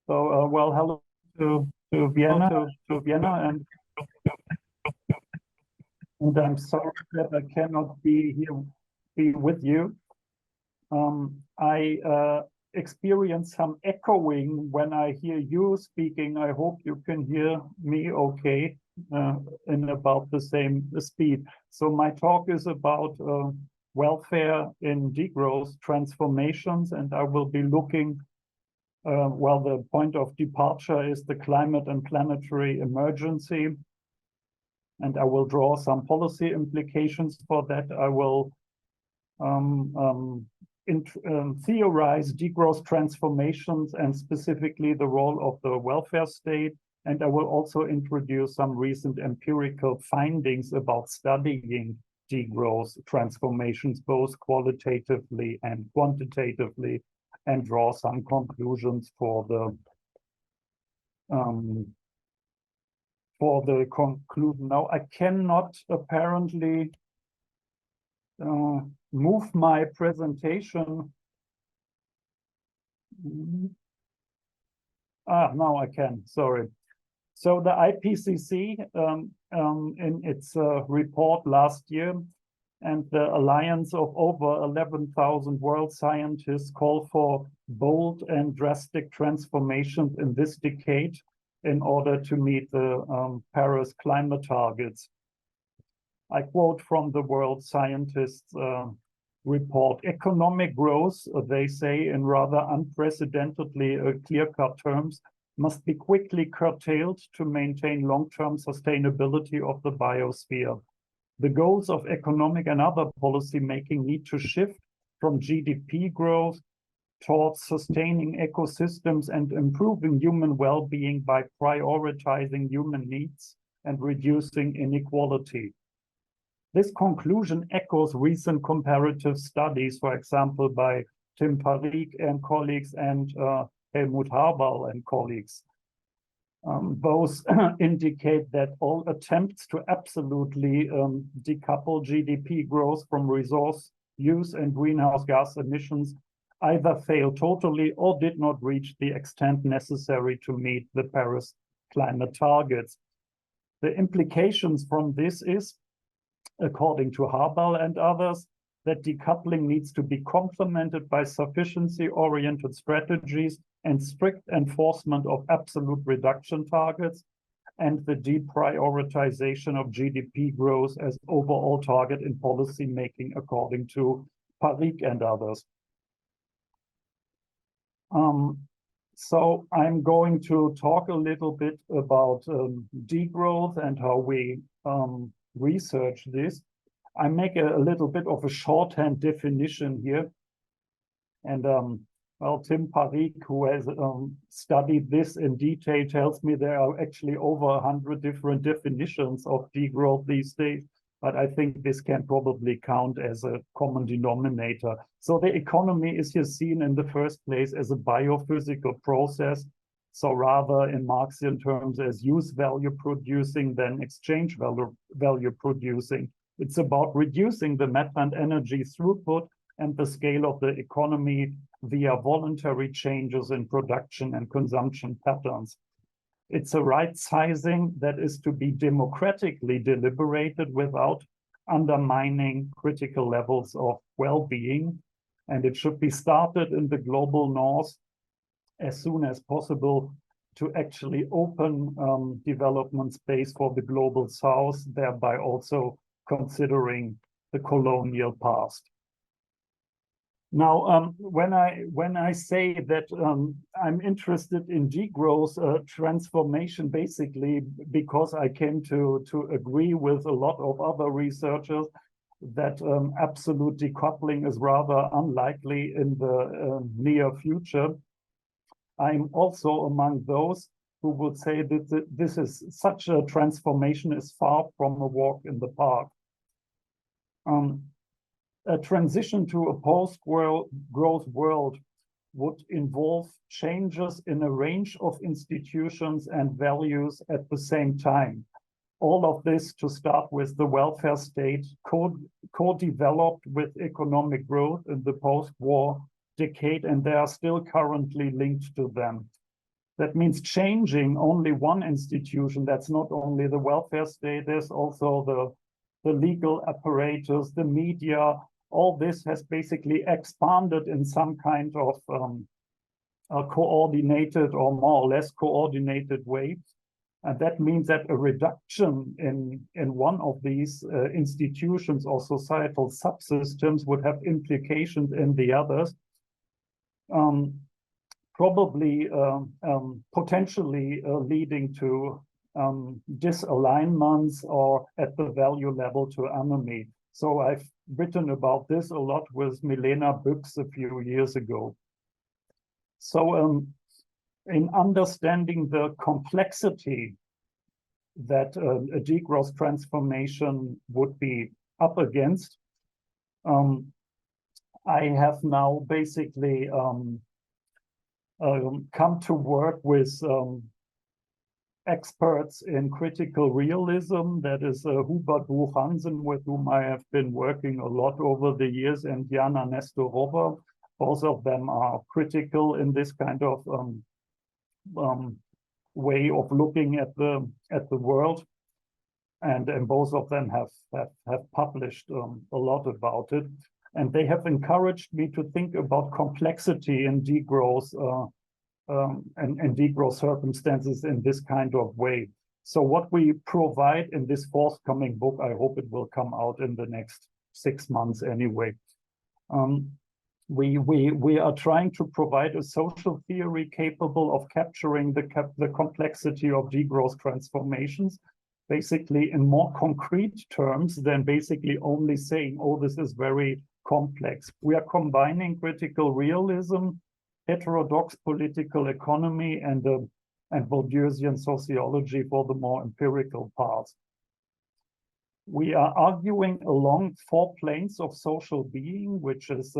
Well, hello to Vienna, and I'm sorry that I cannot be with you. I experience some echoing when I hear you speaking. I hope you can hear me okay in about the same speed. So my talk is about welfare in degrowth transformations, and I will be looking. Well, the point of departure is the climate and planetary emergency, and I will draw some policy implications for that. I will theorize degrowth transformations and specifically the role of the welfare state, and I will also introduce some recent empirical findings about studying degrowth transformations, both qualitatively and quantitatively, and draw some conclusions for the conclusion. Now, I cannot apparently move my presentation. Now I can, sorry. So the IPCC, in its report last year, and the alliance of over 11,000 world scientists call for bold and drastic transformations in this decade in order to meet the Paris climate targets. I quote from the world scientists report, economic growth, they say in rather unprecedentedly clear-cut terms, must be quickly curtailed to maintain long-term sustainability of the biosphere. The goals of economic and other policy making need to shift from GDP growth towards sustaining ecosystems and improving human well-being by prioritizing human needs and reducing inequality. This conclusion echoes recent comparative studies, for example, by Tim Parikh and colleagues and Helmut Harbaugh and colleagues. Both indicate that all attempts to absolutely decouple GDP growth from resource use and greenhouse gas emissions either failed totally or did not reach the extent necessary to meet the Paris climate targets. The implications from this is, according to Harbaugh and others, that decoupling needs to be complemented by sufficiency-oriented strategies and strict enforcement of absolute reduction targets, and the deprioritization of GDP growth as overall target in policy making, according to Parikh and others. So I'm going to talk a little bit about degrowth and how we research this. I make a little bit of a shorthand definition here. And well, Tim Parikh, who has studied this in detail, tells me there are actually over 100 different definitions of degrowth these days. But I think this can probably count as a common denominator. So the economy is here seen in the first place as a biophysical process. So rather in Marxian terms as use value producing than exchange value producing. It's about reducing the matter and energy throughput and the scale of the economy via voluntary changes in production and consumption patterns. It's a right sizing that is to be democratically deliberated without undermining critical levels of well-being. And it should be started in the global north as soon as possible to actually open development space for the global south, thereby also considering the colonial past. Now, when I say that I'm interested in degrowth transformation, basically because I came to agree with a lot of other researchers that absolute decoupling is rather unlikely in the near future. I'm also among those who would say that this is such a transformation is far from a walk in the park. A transition to a post-growth world would involve changes in a range of institutions and values at the same time. All of this to start with the welfare state co-developed with economic growth in the post-war decade, and they are still currently linked to them. That means changing only one institution. That's not only the welfare state, there's also the legal apparatus, the media. All this has basically expanded in some kind of a coordinated or more or less coordinated way. And that means that a reduction in one of these institutions or societal subsystems would have implications in the others. Probably potentially leading to disalignments or at the value level to enemy. So I've written about this a lot with Milena Büchs a few years ago. So in understanding the complexity that a degrowth transformation would be up against, I have now basically come to work with experts in critical realism. That is Hubert Buch-Hansen, with whom I have been working a lot over the years, and Jana Nestorova. Both of them are critical in this kind of way of looking at the world, and both of them have published a lot about it. And they have encouraged me to think about complexity in degrowth and degrowth circumstances in this kind of way. So what we provide in this forthcoming book, I hope it will come out in the next 6 months anyway. We are trying to provide a social theory capable of capturing the complexity of degrowth transformations, basically in more concrete terms than basically only saying, oh, this is very complex. We are combining critical realism, heterodox political economy, and Bourdieusian sociology for the more empirical parts. We are arguing along 4 planes of social being, which is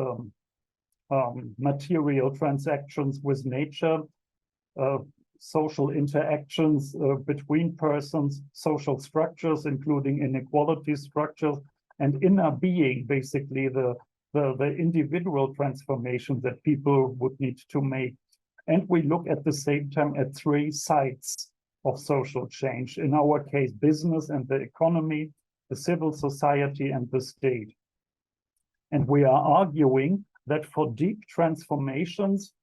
material transactions with nature, social interactions between persons, social structures, including inequality structures, and inner being, basically the individual transformations that people would need to make. And we look at the same time at 3 sides of social change. In our case, business and the economy, the civil society and the state. And we are arguing that for deep transformations,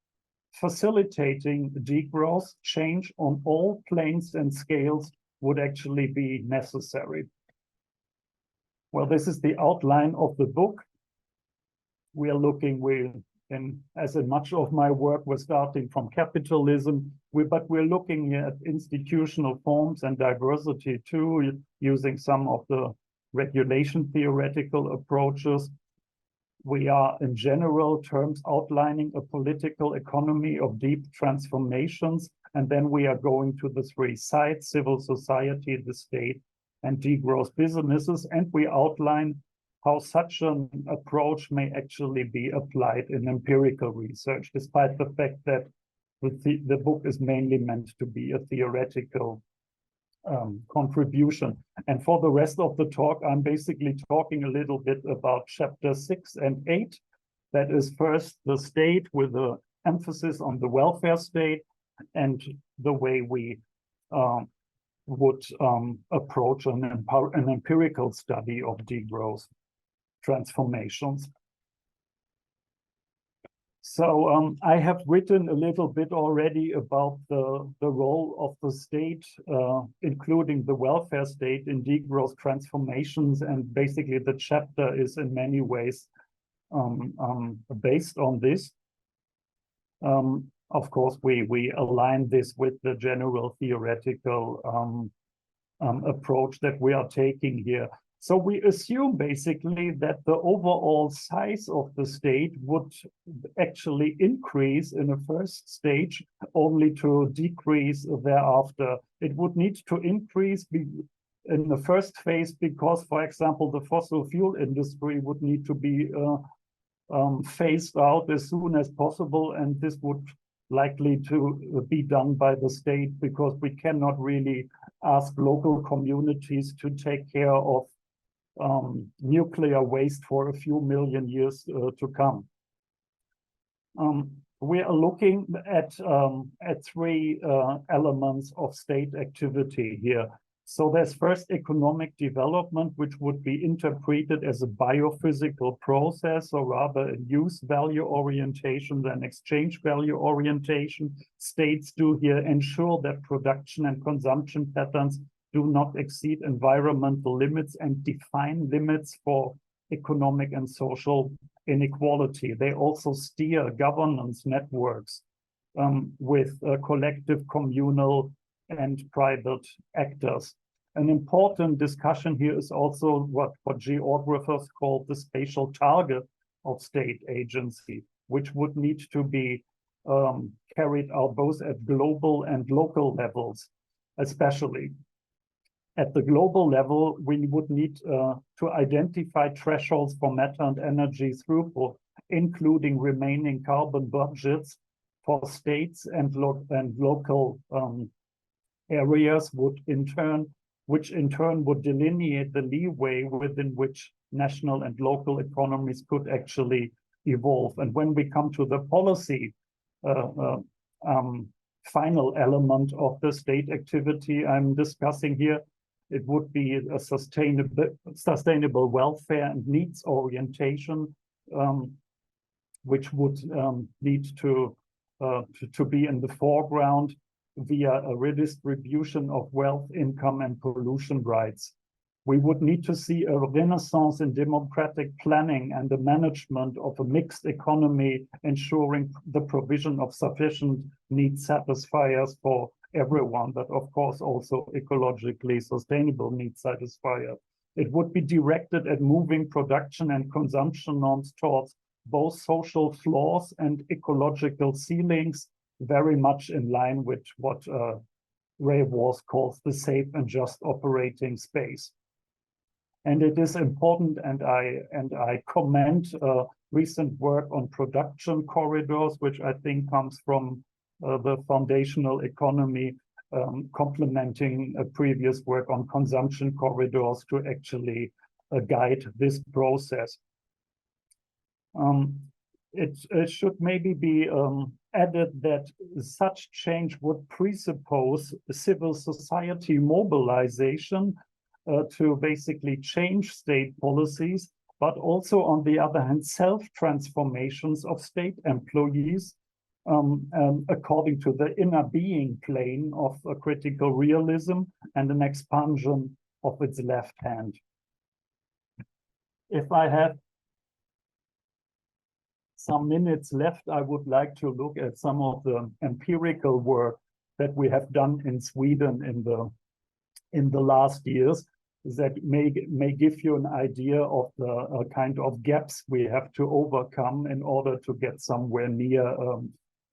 facilitating degrowth change on all planes and scales would actually be necessary. Well, this is the outline of the book. We are looking as in much of my work, we're starting from capitalism, but we're looking at institutional forms and diversity too, using some of the regulation theoretical approaches. We are, in general terms, outlining a political economy of deep transformations, and then we are going to the 3 sides: civil society, the state, and degrowth businesses, and we outline how such an approach may actually be applied in empirical research, despite the fact that the book is mainly meant to be a theoretical contribution. And for the rest of the talk, I'm basically talking a little bit about chapter 6 and 8. That is first the state, with the emphasis on the welfare state and the way we would approach an empirical study of degrowth transformations. So I have written a little bit already about the role of the state, including the welfare state, in degrowth transformations, and basically the chapter is in many ways based on this. Of course, we align this with the general theoretical approach that we are taking here. So we assume basically that the overall size of the state would actually increase in a first stage, only to decrease thereafter. It would need to increase in the first phase because, for example, the fossil fuel industry would need to be phased out as soon as possible, and this would likely to be done by the state, because we cannot really ask local communities to take care of nuclear waste for a few million years to come. we are looking at three elements of state activity here. So there's first economic development, which would be interpreted as a biophysical process, or rather a use value orientation than exchange value orientation. States do here ensure that production and consumption patterns do not exceed environmental limits and define limits for economic and social inequality. They also steer governance networks with collective, communal, and private actors. An important discussion here is also what geographers call the spatial target of state agency, which would need to be carried out both at global and local levels, especially. At the global level, we would need to identify thresholds for matter and energy throughput, including remaining carbon budgets for states and local areas, which in turn would delineate the leeway within which national and local economies could actually evolve. And when we come to the policy final element of the state activity I'm discussing here, it would be a sustainable welfare and needs orientation, which would need to be in the foreground via a redistribution of wealth, income, and pollution rights. We would need to see a renaissance in democratic planning and the management of a mixed economy, ensuring the provision of sufficient need satisfiers for everyone, but of course also ecologically sustainable need satisfiers. It would be directed at moving production and consumption norms towards both social floors and ecological ceilings, very much in line with what Ray Wars calls the safe and just operating space. And it is important, and I commend recent work on production corridors, which I think comes from the foundational economy, complementing a previous work on consumption corridors to actually guide this process. It should maybe be added that such change would presuppose civil society mobilization to basically change state policies, but also, on the other hand, self-transformations of state employees according to the inner being plane of a critical realism and an expansion of its left hand. If I have some minutes left, I would like to look at some of the empirical work that we have done in Sweden in the last years that may give you an idea of the kind of gaps we have to overcome in order to get somewhere near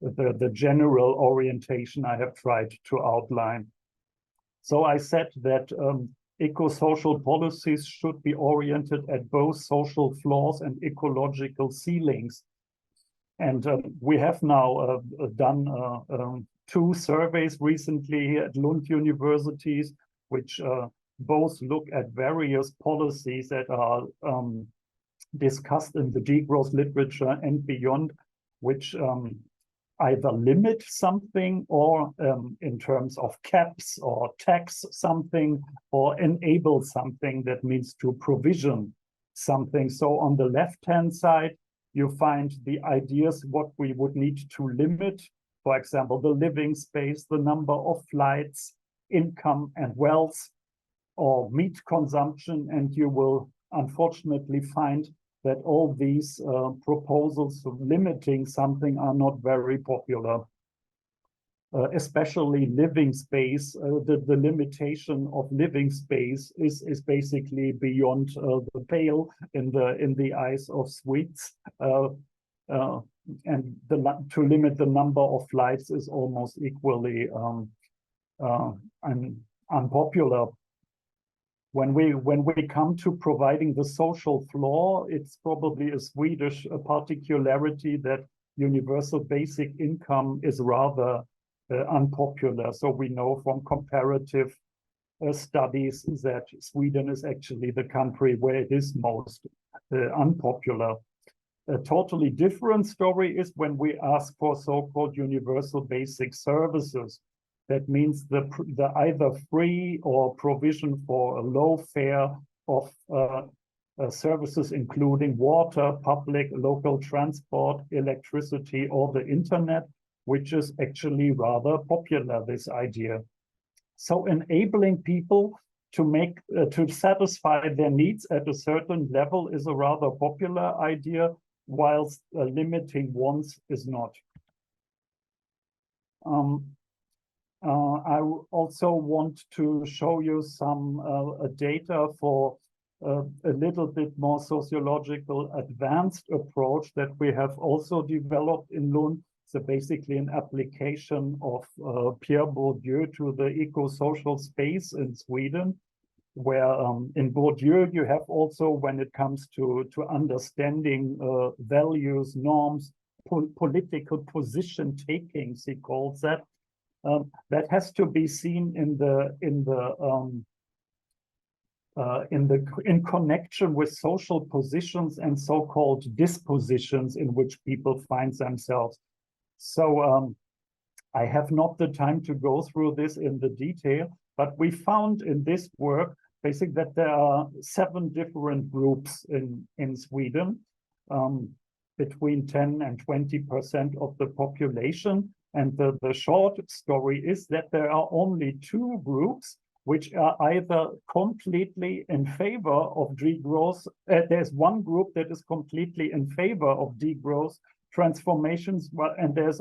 the general orientation I have tried to outline. So I said that eco-social policies should be oriented at both social floors and ecological ceilings. And we have now done 2 surveys recently at Lund universities, which both look at various policies that are discussed in the degrowth literature and beyond, which either limit something or in terms of caps or tax something or enable something, that means to provision something. So on the left-hand side, you find the ideas what we would need to limit, for example, the living space, the number of flights, income and wealth, or meat consumption, and you will unfortunately find that all these proposals of limiting something are not very popular. Especially living space, the limitation of living space is basically beyond the pale in the eyes of Swedes, and to limit the number of flights is almost equally unpopular. When we come to providing the social floor, it's probably a Swedish particularity that universal basic income is rather unpopular. So we know from comparative studies that Sweden is actually the country where it is most unpopular. A totally different story is when we ask for so-called universal basic services. That means the either free or provision for a low fare of services including water, public, local transport, electricity, or the internet, which is actually rather popular, this idea. So enabling people to to satisfy their needs at a certain level is a rather popular idea, whilst limiting ones is not. I also want to show you some data for a little bit more sociological advanced approach that we have also developed in Lund. So basically an application of Pierre Bourdieu to the eco-social space in Sweden, where in Bourdieu you have also, when it comes to understanding values, norms, political position takings, he calls that, that has to be seen in connection with social positions and so-called dispositions in which people find themselves. So I have not the time to go through this in the detail, but we found in this work basically that there are 7 different groups in Sweden, between 10 and 20% of the population. And the short story is that there are only 2 groups which are either completely in favor of degrowth. There's one group that is completely in favor of degrowth transformations, and there's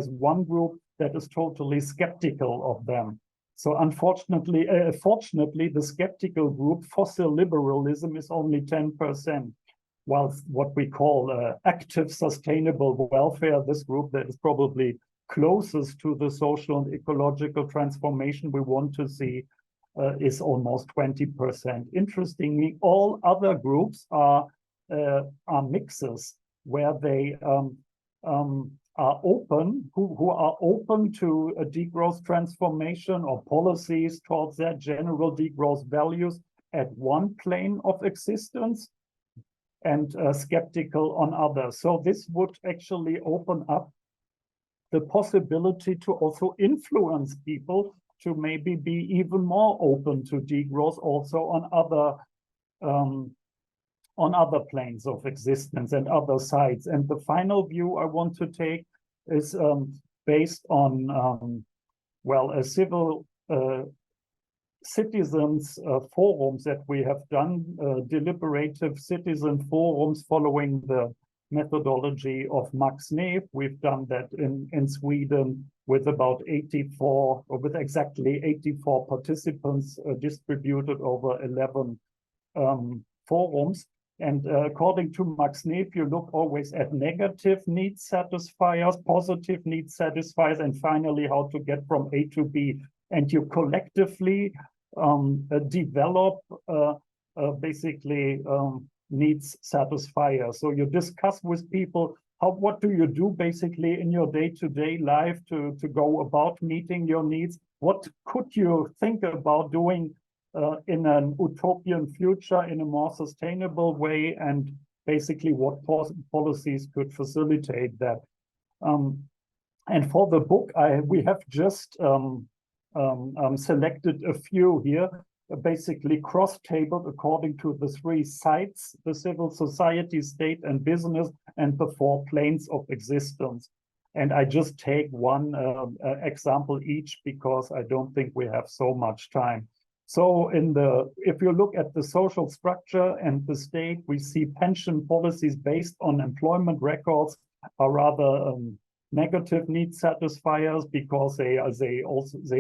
one group that is totally skeptical of them. So unfortunately, fortunately, the skeptical group, fossil liberalism, is only 10%, whilst what we call active sustainable welfare, this group that is probably closest to the social and ecological transformation we want to see, is almost 20%. Interestingly, all other groups are mixes, where they are open, who are open to a degrowth transformation or policies towards that general degrowth values at one plane of existence, and skeptical on others. So this would actually open up the possibility to also influence people to maybe be even more open to degrowth also on other planes of existence and other sides. And the final view I want to take is based on, well, a civil citizens forums that we have done, deliberative citizen forums following the methodology of Max Neef. We've done that in Sweden with about 84, or with exactly 84 participants distributed over 11 forums. And according to Max Neef, you look always at negative need satisfiers, positive need satisfiers, and finally how to get from A to B. And you collectively develop basically needs satisfiers. So you discuss with people, what do you do basically in your day-to-day life to go about meeting your needs? What could you think about doing in an utopian future in a more sustainable way, and basically what policies could facilitate that? And for the book, we have just selected a few here, basically cross-tabled according to the 3 sites: the civil society, state, and business, and the 4 planes of existence. And I just take one example each, because I don't think we have so much time. So if you look at the social structure and the state, we see pension policies based on employment records are rather negative need satisfiers, because they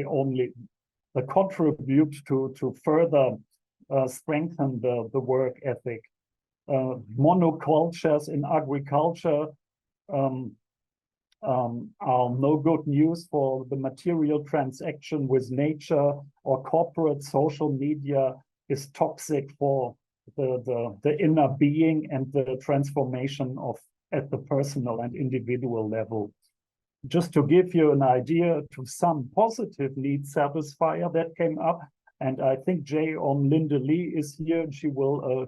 only contribute to further strengthen the work ethic. Monocultures in agriculture are no good news for the material transaction with nature, or corporate social media is toxic for the inner being and the transformation at the personal and individual level. Just to give you an idea to some positive need satisfier that came up, and I think Jay on Linde Lee is here, and she will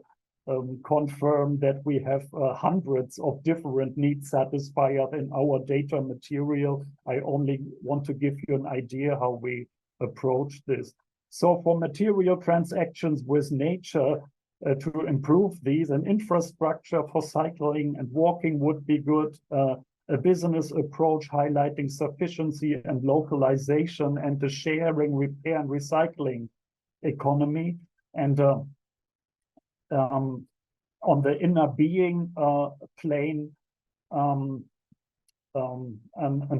confirm that we have hundreds of different needs satisfied in our data material. I only want to give you an idea how we approach this. So for material transactions with nature, to improve these, an infrastructure for cycling and walking would be good. A business approach highlighting sufficiency and localization, and the sharing, repair, and recycling economy. And on the inner being plane, an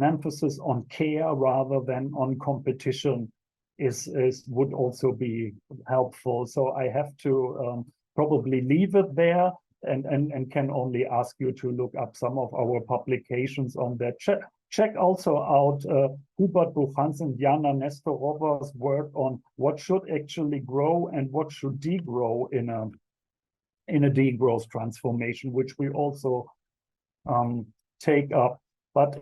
emphasis on care rather than on competition would also be helpful. So I have to probably leave it there, and can only ask you to look up some of our publications on that. Check also out Hubert Buchans and Jana Nestorova's work on what should actually grow and what should degrow in a degrowth transformation, which we also take up. But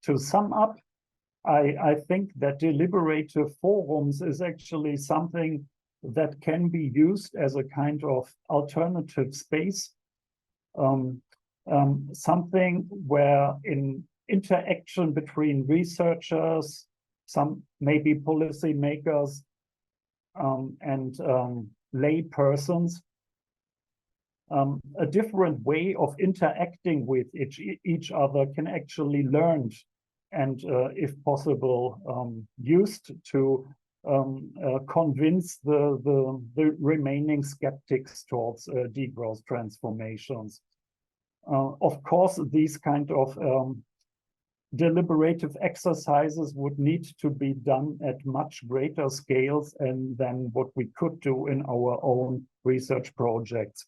to sum up, I think that deliberative forums is actually something that can be used as a kind of alternative space, something where in interaction between researchers, some maybe policymakers, and lay persons, a different way of interacting with each other can actually learn and, if possible, used to convince the remaining skeptics towards degrowth transformations. Of course, these kind of deliberative exercises would need to be done at much greater scales than what we could do in our own research projects.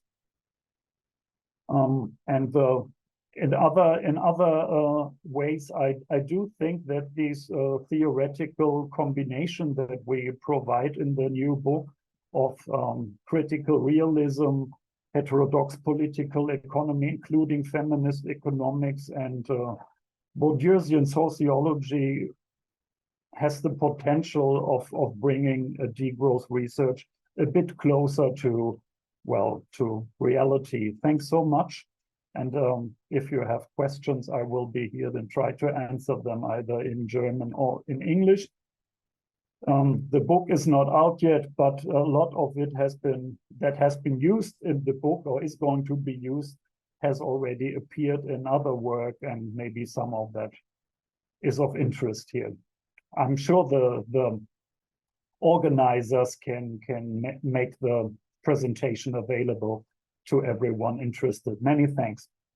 In other ways, I do think that these theoretical combination that we provide in the new book of critical realism, heterodox political economy, including feminist economics, and Bourdieusian sociology, has the potential of bringing a degrowth research a bit closer to, well, to reality. Thanks so much. And if you have questions, I will be here and try to answer them either in German or in English. The book is not out yet, but a lot of it has been used in the book or is going to be used has already appeared in other work, and maybe some of that is of interest here. I'm sure the organizers can make the presentation available to everyone interested. Many thanks.